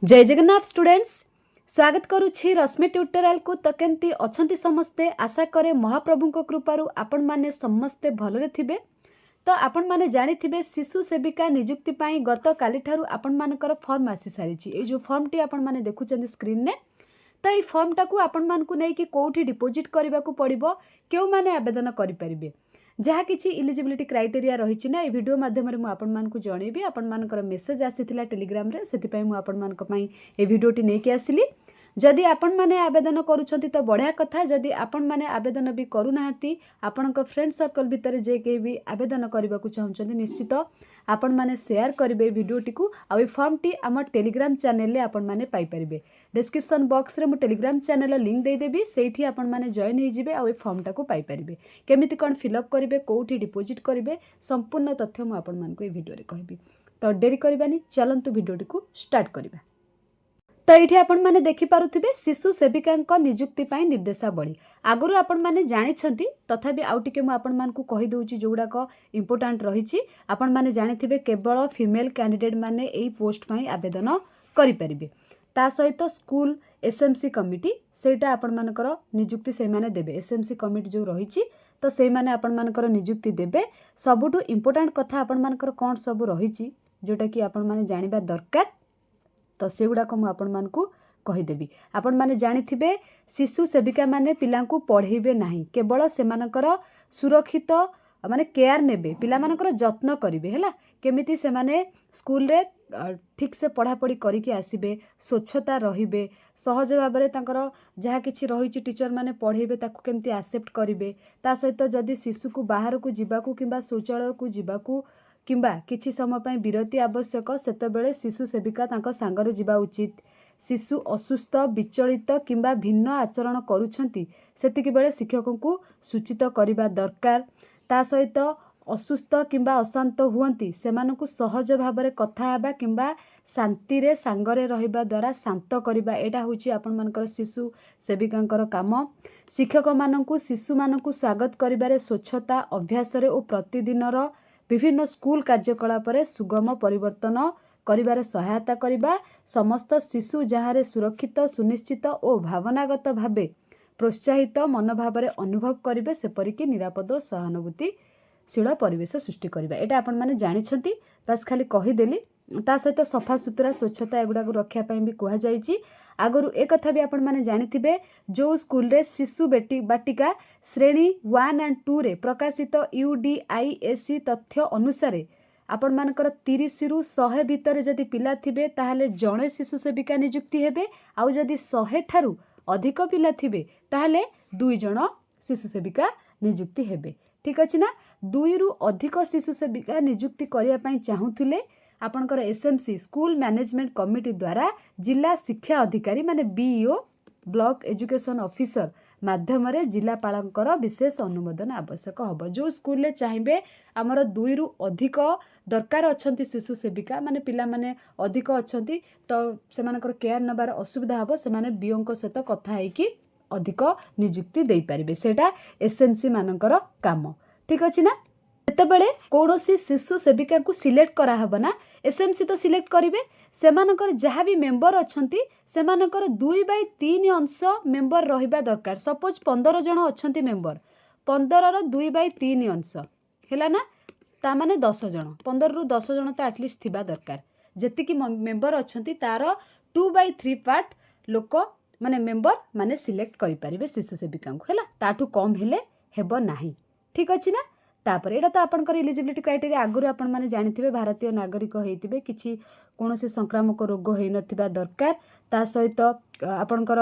जय जगन्नाथ स्टूडेंट्स स्वागत करुछि रश्मि ट्यूटोरियल को। तो केमती अछंती समस्ते आशा करे महाप्रभु को कृपारू आपण माने समस्ते भलरे थिबे। तो आपण माने जानि थिबे शिशु सेविका नियुक्ति पाई गत काली ठारू आपण मानकर फॉर्म आसी सारिछि। ए जो फॉर्म टी आपण माने देखुचंदी स्क्रीन ने, तो ये फॉर्म टाकू आपण मानकु नै कि कोठी डिपोजिट करबा को पड़िबो, केउ माने आवेदन करि परिबे, जहाँ किसी इलिजिबिलिटी क्राइटेरिया रही ना। वीडियो माध्यम मु आपण मानकु जणेबी। आपण मानकर मेसेज आसीथिला टेलीग्राम रे, सेति पई मु आपण मानक पई ए वीडियोटी नै के आसिली। जदि आपण माने आवेदन करूछंती तो बढ़िया कथा। जदि आपण माने आवेदन भी करू नाहंती, आपणक फ्रेंड सर्कल भितर जे के भी आवेदन करबा को चाहुछंती, निश्चित आपण माने शेयर करिवे वीडियोटी को। आ ए फॉर्म टी हमर टेलीग्राम चैनल रे आपण माने पाई परिबे। डिस्क्रिप्शन बॉक्स रे मु टेलीग्राम चैनल लिंक दे देबी, सेठी आपण माने जॉइन हो जिवे आ ए फॉर्म टाको पाई परिबे। केमिति कोन फिलअप करिवे, कोठी डिपोजिट करिवे, संपूर्ण तथ्य मु आपण मानकु ए वीडियो रे कहबी। तो देरी करबानी, चलंतु वीडियोटी को स्टार्ट करिबा। तो ये आपण माने देखि पारुथिबे शिशु सेविका नियुक्ति पाई निर्देशावली। आगुरु आपण माने जानि छंती, तथापि आउ टिके मु आपण मानकु कहि दउची जोडाक इंपोर्टेंट रहिछि। आपण माने जानिथिबे केवल फीमेल कैंडिडेट माने एई पोस्ट पाई आवेदन करि परिबे। ता सहित स्कूल एसएमसी कमिटी सेटा आपण मानकर नियुक्ति से माने देबे। एसएमसी कमिटी जो रहिछि तो से माने आपण मानकर नियुक्ति देबे। सबुठु इंपोर्टेंट कथा आपण मानकर कोन सब रहिछि जोटा कि आपण माने जानिबा दरकार, तो से गुडा को मु आपण मानकु कहि देबी। आपण माने जानिथिबे शिशु सेविका माने पिलांकु पढेबे नाही, केवल से मानकर सुरक्षित माने केयर नेबे, पिला मानकर जत्न करिवे। हैला केमिति से माने स्कूल रे ठीक से पढ़ापढ़ी करिके आसिबे, स्वच्छता रहिबे, सहज भाबरे तांकर जहा किछि रहिछि टीचर माने पढ़ेबे ताकु केमिति एक्सेप्ट करिवे। ता सहित जदि शिशु को बाहर को जिबाकू किंबा शौचालय को जिबाकू किंबा किछि समय पई विरति आवश्यक, सेतबेले शिशु सेविका तांको सांगरे जिबा उचित। शिशु असुस्थ, विचलित किंबा भिन्न आचरण करूछंती, सेतिकि बेले शिक्षकों को सूचित करिबा दरकार। ता सहित असुस्थ किंबा अशांत हुअंती, सेमानकु सहज भाबरे कथा हेबा किंबा शांति रे सांगरे रहिबा द्वारा शांत करिबा, एटा होची आपण मानकर शिशु सेविकांकर काम। शिक्षक मानकु शिशु मानकु स्वागत करिबारे स्वच्छता अभ्यास रे ओ प्रतिदिनर विभिन्न स्कूल कार्यकलाप रे सुगम परिवर्तन करिबारे सहायता करिबा। समस्त शिशु जहारे सुरक्षित, सुनिश्चित और भावनागत भावे प्रोत्साहित मनोभाव अनुभव करेंगे, सेपरिक निरापद सहानुभूतिशील परिवेश सृष्टि करबा। एटा आपण माने जानि छंती, बस खाली कहिदेली। ता सहित सफा सुतरा स्वच्छता एगुडा को रखिया पई भी कहा जाइछि। आगरु ए कथा भी आपण माने जानिथिबे, जो स्कूल रे शिशु बाटिका श्रेणी 1 और 2 रे प्रकाशित UDISC तथ्य अनुसार आपण मानकर 30 रु 100 भितर जदि पिला थिबे ताहाले जणे शिशु सेविका नियुक्ति हेबे। आउ जदि 100 ठारू अधिक पिला थिबे ताहाले 2 जण शिशु सेविका नियुक्ति हेबे। ठीक अछि ना। 2 रु अधिक शिशु सेविका नियुक्ति करिया पई चाहुथिले आपनकर एसएमसी स्कूल मैनेजमेंट कमिटी द्वारा जिला शिक्षा अधिकारी माने BEO ब्लॉक एजुकेशन ऑफिसर माध्यम रे जिलापालंकर विशेष अनुमोदन आवश्यक हबो। जो स्कूल ले चाहिबे हमर 2 रु अधिक दरकार अछंती शिशु सेविका माने पिला माने अधिक अछंती, तो सेमानकर केयर नबार असुविधा हबो, सेमाने BO को सहित कथा हेकी अधिक नियुक्ति देई परिबे। सेटा एसएमसी मानकर काम। ठीक अछि ना। सेतेबेले कोनोसी शिशु सेविका को सिलेक्ट करा हबो ना, एसएमसी तो सिलेक्ट करिवे। सेमानकर जहाँ भी मेंबर अछंती सेमानकर 2/3 अंश मेंबर रहिबा दरकार। सपोज 15 जण अछंती मेंबर, 15 रो 2/3 अंश हैला ना, ता माने 10 जण। 15 रु 10 जण तो एटलिस्ट थिबा दरकार। जेतिकी मेंबर अछंती तार 2/3 पार्ट लोक माने मेंबर माने सिलेक्ट करि परिबे शिशु सेविका को, हैला। ताठू कम हेले हेबो नाही। ठीक अछि ना। तापर एटा तो आपनकर इलिजिबिलिटी क्राइटेरिया आगुरु आपण माने जानिथिबे, भारतीय नागरिक हेइतिबे, किछि कोनोसी संक्रामक रोग हेइ नथिबा दरकार। ता सहित आपनकर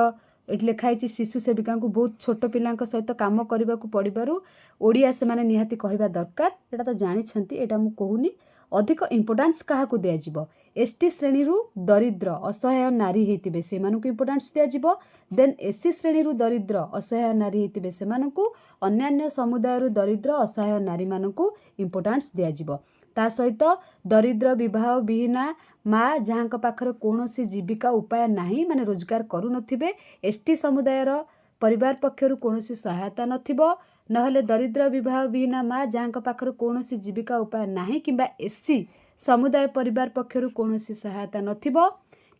एठी लेखाइछि शिशु सेविका को बहुत छोट पिलांक सहित काम करबा को पड़िबारु ओडिया से माने निहाती कहिबा दरकार। एटा तो जानि छंती, एटा मु कहूनी। अधिक इंपोर्टेंस काहा को दिया जिवो, एसटी श्रेणी रु दरिद्र असहाय नारी हेतिबे सेमानकु इंपोर्टेंस दिया जिवो। देन एससी श्रेणी रु दरिद्र असहाय नारी हेतिबे सेमानकु, अन्यान्य समुदाय रु दरिद्र असहाय नारी मानकु इंपोर्टेंस दिया जिवो। ता सहित दरिद्र विवाह विहीना माँ जहाँ पाखर कौनसी जीविका उपाय नाही माने रोजगार करू नथिबे, एसटी समुदाय रो परिवार पक्षरु कौनसी सहायता नथिबो, नहले दरिद्र विवाह विहीना माँ जहाँ पाखर कौनसी जीविका उपाय नाही किंबा एससी समुदाय परिवार पक्षरु कौनसी सहायता नथिबो,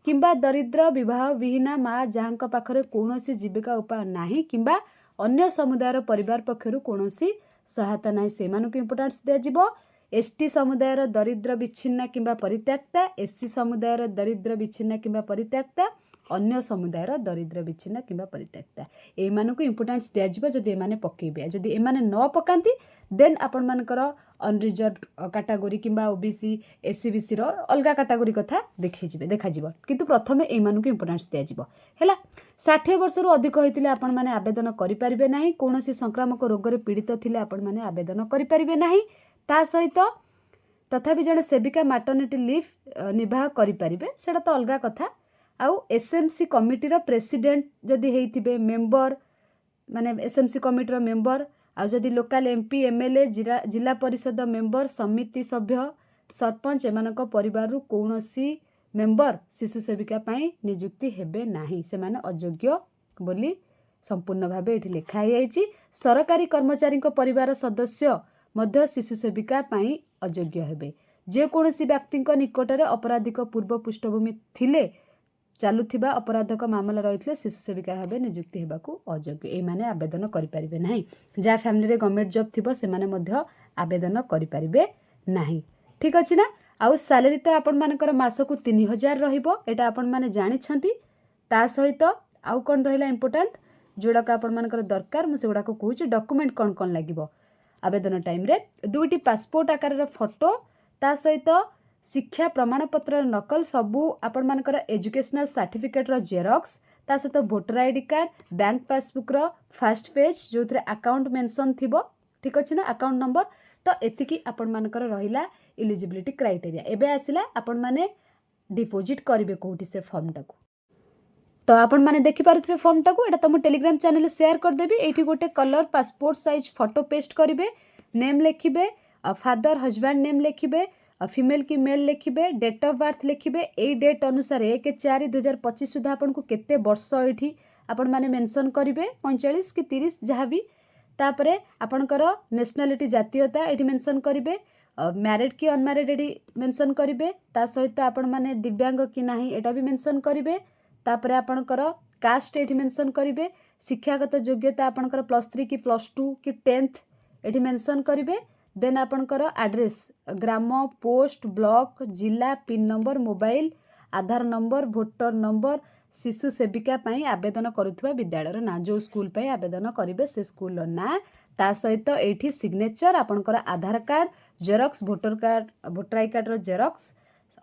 किंबा दरिद्र विवाह विहीना माँ जहाँ पाखरे कौनसी जीविका उपाय नाही किंबा अन्य समुदायर परिवार पक्षरु कौनसी सहायता नाही सेमानकु इम्पोर्टेंस दिया। एसटी समुदायर दरिद्र विच्छिन्ना किंबा परित्यक्ता, एससी समुदायर दरिद्र विच्छिन्ना किंबा परित्यक्ता, अन्य समुदायर दरिद्र विच्छिन्ना किंबा परित्यक्ता एमानकु इम्पोर्टेंस दिया जदि एमाने पकेबे। जदि एमाने न पकांती देन आपण मानकर अनरिजर्व कैटेगरी किंबा ओबीसी एससीबीसी रो अलगा कैटेगरी कथा देखा जिवो किंतु प्रथमे एमानकु इम्पोर्टेंस दिया जिवो हैला। 60 वर्ष रु अधिक होइतिले आपण माने आवेदन करि परिबे नाही। कोनोसी संक्रामक रोग रे पीड़ित थिले आपण माने आवेदन करि परिबे नाही। ता सहित तथापि जड़े सेविका मैटरनिटी लीव निर्वाह करें सेटा तो अलग कथा। आउ एसएमसी कमिटीर प्रेसिडेंट जदि होइथिबे मेंबर माने एसएमसी कमिटीर मेंबर आ जदि लोकल एमपी एमएलए जिला परिषद मेंबर समिति सभ्य सरपंच एमानक परिवार रु कौनसी मेंबर शिशु सेविका पाई नियुक्ति हेबे नाही सेमाने अयोग्य बोली संपूर्ण भावे एठी लिखा जाइछि। सरकारी कर्मचारी परिवार सदस्य मध्य शिशु सेविका पाई अयोग्य हेबे। जे कोनोसी व्यक्ति निकटरे अपराधिक पूर्व पृष्ठभूमि थिले चालुथिबा अपराधक मामला रहितले शिशु सेविका भावे नियुक्ति हेबाकू अयोग्य ए माने आवेदन करि परिबे नाही। जा फैमिली रे गवर्नमेंट जॉब थिबो से माने मध्य आवेदन करि परिबे नाही। ठीक अछि ना। आउ सैलरी तो आपण मानकर मासकू 3000 रहिबो एटा आपण माने जानि छंती। ता सहित आउ कोन रहिला इंपोर्टेंट जोडा का आपण मानकर दरकार मु सेगुडा को कहूची डॉक्यूमेंट कोन कोन लागिबो आवेदन टाइम रे 2टी पासपोर्ट आकार फोटो ता सहित शिक्षा प्रमाणपत्र नकल सबू आपण मानकर एजुकेशनल सर्टिफिकेट रो जेरॉक्स ता सहित voter ID card bank passbook रो फर्स्ट पेज जो थरे अकाउंट मेंशन थिबो। ठीक अछि ना अकाउंट नंबर तो एतिकी आपण मानकर रहिला एलिजिबिलिटी क्राइटेरिया। एबे आसिला आपण माने डिपॉजिट करिवे कोठी से फॉर्म टाको तो आपण माने देखि पारुथबे फॉर्म टाको एटा तो मु टेलीग्राम चैनल शेयर कर देबी। एठी गोटे colour passport size photo paste करिवे नेम लिखिबे फादर हस्बैंड नेम लिखिबे फीमेल की मेल लिखिबे डेट ऑफ बर्थ लिखिबे ए डेट अनुसार 1/4/2025 सुधा आपन को केते वर्ष एठी आपण माने मेंशन करिवे 45 कि 30 जहाँ भी तापरे आपनकर नेशनलिटी जातीयता एठी मेंशन करिवे मैरिड कि अनमैरिड एठी मेंशन करिवे ता सहित आपण माने दिव्यांग कि नाही एटा भी मेंशन करिवे तापरे आपनकर कास्ट एठी मेंशन करिवे शिक्षागत योग्यता आपनकर +3 कि +2 कि 10th एठी मेंशन करिवे देन आपनकर एड्रेस ग्राम पोस्ट ब्लॉक जिला पिन नंबर मोबाइल आधार नंबर वोटर नंबर शिशु सेविका पाई आवेदन करुवा विद्यालय ना जो स्कूल पाई आवेदन करेंगे से स्कूल ना ता सहित एठी सिग्नेचर आपनकर Aadhaar card xerox voter I card रो जेरॉक्स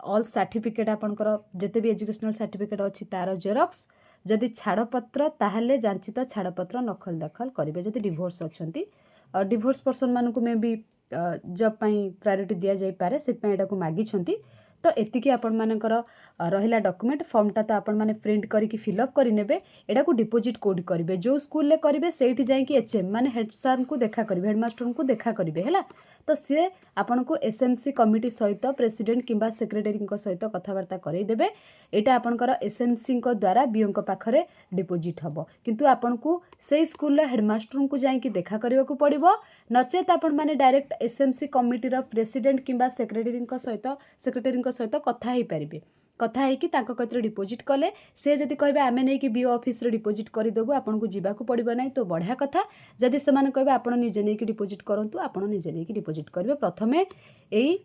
ऑल सर्टिफिकेट आपनकर जते भी एजुकेशनल सर्टिफिकेट अछि तार जेरॉक्स जदि छाड़पत्र ताहले जांचित छाड़पत्र नकल दाखल करेंगे। जदि डिवोर्स अछंती डिवोर्स पर्सन मानकु में भी जॉब पाई प्रायोरिटी दिया जाई पारे से एटा को मागी छंती तो एतिकी आपण मानकर रहिला डॉक्यूमेंट फॉर्मटा तो आपण माने प्रिंट करिकी फिलअप करि नेबे एटा को डिपॉजिट कोड करिवे जो स्कूल ले करिवे सेठी जाई कि एचएम माने हेड सर को देखा करिवे हेडमास्टर को देखा करिवे हैला तो से आपण को एसएमसी कमिटी सहित प्रेसिडेंट किंबा सेक्रेटरी को सहित कथावार्ता करई देबे एटा आपनकर एसएमसी को द्वारा बीओ को पाखरे डिपॉजिट हबो किंतु आपण को से स्कूल हेडमास्टर को जाई कि देखा करबा को पड़िबो नचेत आपण माने डायरेक्ट एसएमसी कमिटी रो प्रेसिडेंट किंबा सेक्रेटरी को सहित कथा ही पारिबे कथा है कि तांको कतरे डिपॉजिट कले से जदि कहबे आमे नै कि बीओ ऑफिस रे डिपॉजिट करि देबो आपन को जीवा को पड़िबो नै तो बढ़िया कथा जदि से माने कहबे आपन निजे नै कि डिपॉजिट करंतु आपन निजे नै कि डिपॉजिट करबे प्रथमे एई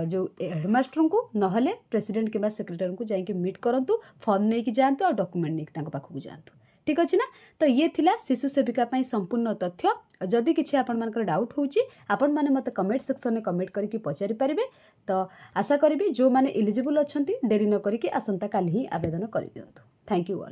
जो हेडमास्टर को नहले प्रेसिडेंट किंबा सेक्रेटरी को जाई कि मीट करंतु फॉर्म नै कि जानतु और डॉक्यूमेंट नै कि तांको पाखु जानतु। ठीक अछि ना। तो ये थिला शिशु सेविका पाई संपूर्ण तथ्य जदि किछि आपन मानकर डाउट होउची आपन माने मते कमेंट सेक्शन में कमेंट करके पचारि परिबे तो आशा करबी जो माने एलिजिबल अछंती डेरी न करके आसंता काली ही आवेदन करि दियंतु। Thank you all.